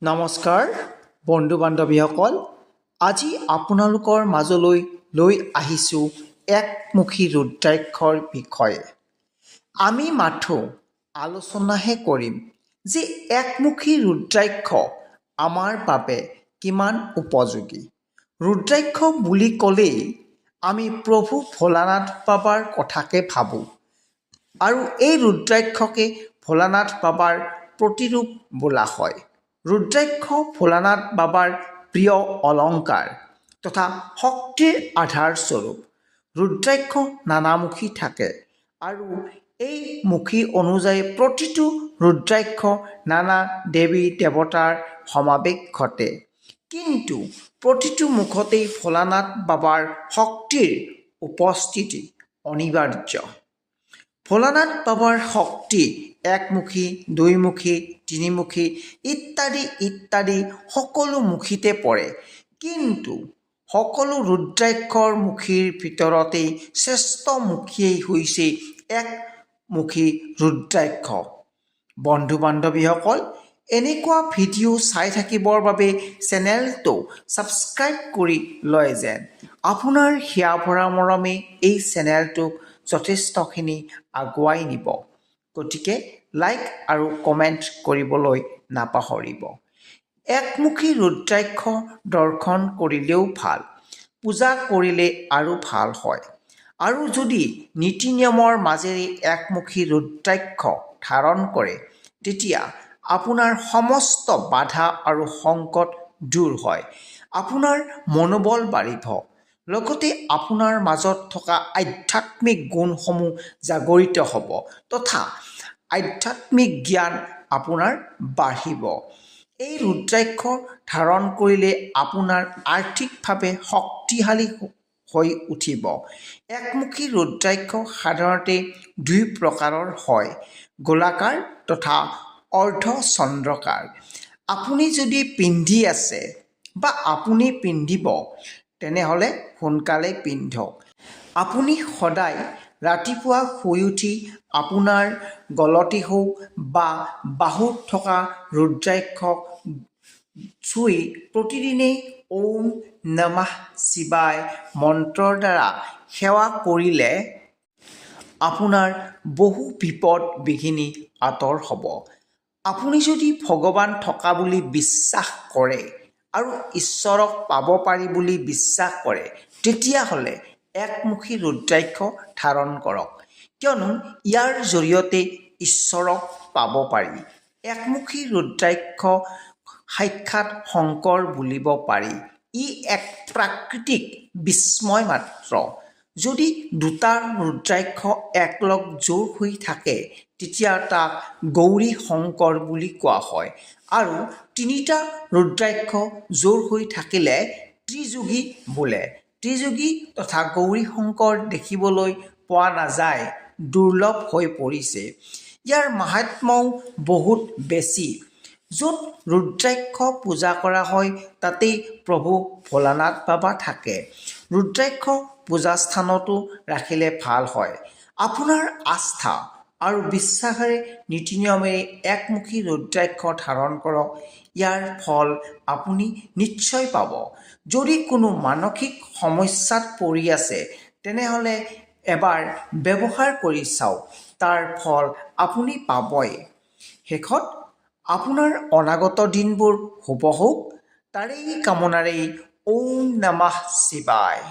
নমস্কাৰ বন্ধু বান্ধৱীসকল, আজি আপোনালোকৰ মাজলৈ লৈ আহিছোঁ একমুখী ৰুদ্ৰাক্ষৰ বিষয়ে। আমি মাথো আলোচনাহে কৰিম যে একমুখী ৰুদ্ৰাক্ষ আমাৰ বাবে কিমান উপযোগী। ৰুদ্ৰাক্ষ বুলি ক'লেই আমি প্ৰভু ভোলানাথ বাবাৰ কথাকে ভাবোঁ আৰু এই ৰুদ্ৰাক্ষকে ভোলানাথ বাবাৰ প্ৰতিৰূপ বোলা হয়। ৰুদ্ৰাক্ষ ভোলানাথ বাবাৰ প্ৰিয় অলংকাৰ তথা শক্তিৰ আধাৰস্বৰূপ। ৰুদ্ৰাক্ষ নানামুখী থাকে আৰু এই মুখী অনুযায়ী প্ৰতিটো ৰুদ্ৰাক্ষ নানা দেৱী দেৱতাৰ সমাৱেশ ঘটে, কিন্তু প্ৰতিটো মুখতেই ভোলানাথ বাবাৰ শক্তিৰ উপস্থিতি অনিবাৰ্য। ভোলানাথ বাবাৰ শক্তি একমুখী, দুইমুখী, তিনিমুখী ইত্যাদি ইত্যাদি সকলো মুখীতে পৰে, কিন্তু সকলো ৰুদ্ৰাক্ষৰ মুখীৰ ভিতৰতেই শ্ৰেষ্ঠ মুখীয়েই হৈছে একমুখী ৰুদ্ৰাক্ষ। বন্ধু বান্ধৱীসকল, এনেকুৱা ভিডিঅ' চাই থাকিবৰ বাবে চেনেলটো ছাবস্ক্ৰাইব কৰি লয় যেন। আপোনাৰ হিয়া ভৰা মৰমে এই চেনেলটোক যথেষ্টখিনি আগুৱাই নিব, গতিকে লাইক আৰু কমেণ্ট কৰিবলৈ নাপাহৰিব। একমুখী ৰুদ্ৰাক্ষ দৰ্শন কৰিলেও ভাল, পূজা কৰিলে আৰু ভাল হয়। আৰু যদি নীতি নিয়মৰ মাজেৰে একমুখী ৰুদ্ৰাক্ষ ধাৰণ কৰে, তেতিয়া আপোনাৰ সমস্ত বাধা আৰু সংকট দূৰ হয়, আপোনাৰ মনোবল বাঢ়িব, লগতে আপোনাৰ মাজত থকা আধ্যাত্মিক গুণসমূহ জাগৰিত হ'ব তথা আধ্যাত্মিক জ্ঞান আপোনাৰ বাঢ়িব। এই ৰুদ্ৰাক্ষ ধাৰণ কৰিলে আপোনাৰ আৰ্থিকভাৱে শক্তিশালী হৈ উঠিব। একমুখী ৰুদ্ৰাক্ষ সাধাৰণতে দুই প্ৰকাৰৰ হয়, গোলাকাৰ তথা অৰ্ধচন্দ্ৰকাৰ। আপুনি যদি পিন্ধি আছে বা আপুনি পিন্ধিব, তেনেহ'লে সোনকালে পিন্ধক। আপুনি সদায় ৰাতিপুৱা শুই উঠি আপোনাৰ গলতি হওক বা বাহুত থকা ৰুদ্ৰাক্ষক চুই প্ৰতিদিনেই ওম নমঃ শিৱায় মন্ত্ৰৰ দ্বাৰা সেৱা কৰিলে আপোনাৰ বহু বিপদ বিঘিনি আঁতৰ হ'ব। আপুনি যদি ভগৱান থকা বুলি বিশ্বাস কৰে আৰু ঈশ্বৰক পাব পাৰি বুলি বিশ্বাস কৰে, তেতিয়াহ'লে একমুখী ৰুদ্ৰাক্ষ ধাৰণ কৰক, কিয়নো ইয়াৰ জৰিয়তে ঈশ্বৰক পাব পাৰি। একমুখী ৰুদ্ৰাক্ষ সাক্ষাৎ শংকৰ বুলিব পাৰি। ই এক প্ৰাকৃতিক বিস্ময় মাত্ৰ। যদি দুটা ৰুদ্ৰাক্ষ একলগ যোৰ হৈ থাকে, তেতিয়া তাক গৌৰী শংকৰ বুলি কোৱা হয়, আৰু তিনিটা ৰুদ্ৰাক্ষ যোৰ হৈ থাকিলে ত্ৰিযোগী বোলে। ত্ৰিযোগী তথা গৌৰী শংকৰ দেখিবলৈ পোৱা নাযায়, দুৰ্লভ হৈ পৰিছে। ইয়াৰ মাহাত্ম্যও বহুত বেছি। য'ত ৰুদ্ৰাক্ষ পূজা কৰা হয়, তাতেই প্ৰভু ভোলানাথ বাবা থাকে। ৰুদ্ৰাক্ষ পূজাস্থানতো ৰাখিলে ভাল হয়। আপোনাৰ আস্থা আৰু বিশ্বাসেৰে নীতি নিয়মেৰে একমুখী ৰুদ্ৰাক্ষ ধাৰণ কৰক, ইয়াৰ ফল আপুনি নিশ্চয় পাব। যদি কোনো মানসিক সমস্যাত পৰি আছে, তেনেহ'লে এবাৰ ব্যৱহাৰ কৰি চাওক, তাৰ ফল আপুনি পাবই। শেষত আপোনাৰ অনাগত দিনবোৰ শুভ হওক, তাৰেই কামনাৰেই ওম নমঃ শিৱায়।